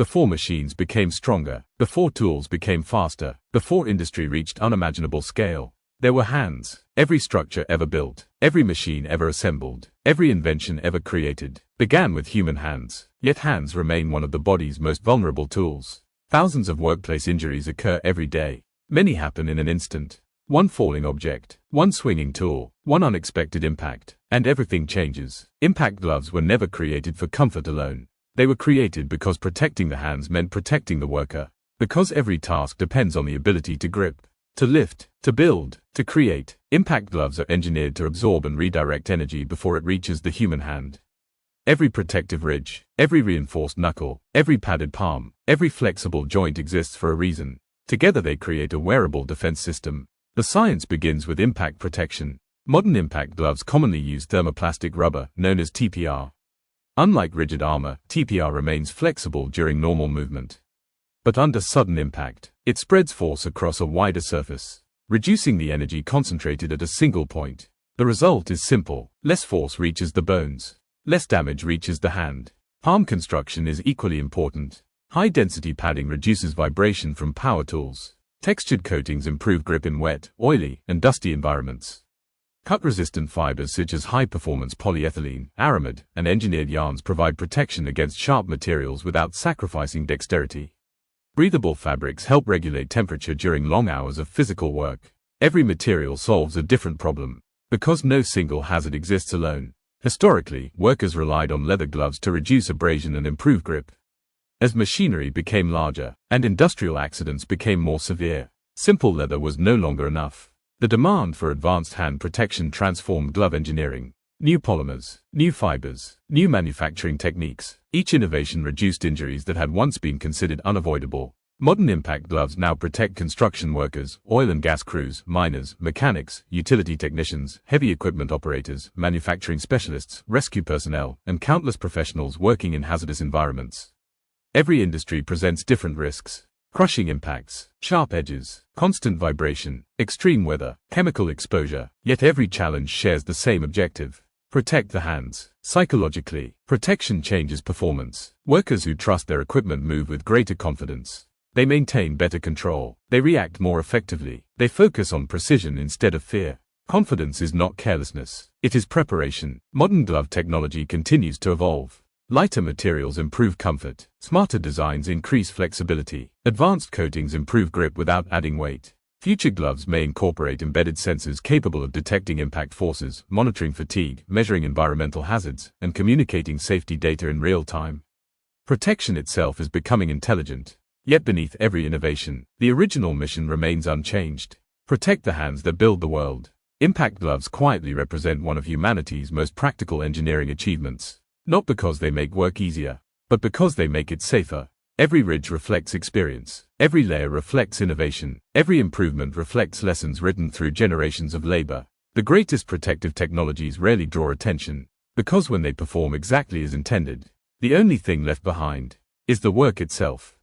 before machines became stronger, before tools became faster, before industry reached unimaginable scale. There were hands. Every structure ever built, every machine ever assembled, every invention ever created, began with human hands. Yet hands remain one of the body's most vulnerable tools. Thousands of workplace injuries occur every day. Many happen in an instant. One falling object, one swinging tool, one unexpected impact, and everything changes. Impact gloves were never created for comfort alone. They were created because protecting the hands meant protecting the worker. Because every task depends on the ability to grip, to lift, to build, to create. Impact gloves are engineered to absorb and redirect energy before it reaches the human hand. Every protective ridge, every reinforced knuckle, every padded palm, every flexible joint exists for a reason. Together they create a wearable defense system. The science begins with impact protection. Modern impact gloves commonly use thermoplastic rubber, known as TPR. Unlike rigid armor, TPR remains flexible during normal movement. But under sudden impact, it spreads force across a wider surface, reducing the energy concentrated at a single point. The result is simple: less force reaches the bones, less damage reaches the hand. Palm construction is equally important. High-density padding reduces vibration from power tools. Textured coatings improve grip in wet, oily, and dusty environments. Cut-resistant fibers such as high-performance polyethylene, aramid, and engineered yarns provide protection against sharp materials without sacrificing dexterity. Breathable fabrics help regulate temperature during long hours of physical work. Every material solves a different problem, because no single hazard exists alone. Historically, workers relied on leather gloves to reduce abrasion and improve grip. As machinery became larger, and industrial accidents became more severe, simple leather was no longer enough. The demand for advanced hand protection transformed glove engineering. New polymers, new fibers, new manufacturing techniques. Each innovation reduced injuries that had once been considered unavoidable. Modern impact gloves now protect construction workers, oil and gas crews, miners, mechanics, utility technicians, heavy equipment operators, manufacturing specialists, rescue personnel, and countless professionals working in hazardous environments. Every industry presents different risks. Crushing impacts, sharp edges, constant vibration, extreme weather, chemical exposure. Yet every challenge shares the same objective: protect the hands. Psychologically, protection changes performance. Workers who trust their equipment move with greater confidence. They maintain better control. They react more effectively. They focus on precision instead of fear. Confidence is not carelessness. It is preparation. Modern glove technology continues to evolve. Lighter materials improve comfort. Smarter designs increase flexibility. Advanced coatings improve grip without adding weight. Future gloves may incorporate embedded sensors capable of detecting impact forces, monitoring fatigue, measuring environmental hazards, and communicating safety data in real time. Protection itself is becoming intelligent. Yet beneath every innovation, the original mission remains unchanged: protect the hands that build the world. Impact gloves quietly represent one of humanity's most practical engineering achievements. Not because they make work easier, but because they make it safer. Every ridge reflects experience. Every layer reflects innovation. Every improvement reflects lessons written through generations of labor. The greatest protective technologies rarely draw attention, because when they perform exactly as intended, the only thing left behind is the work itself.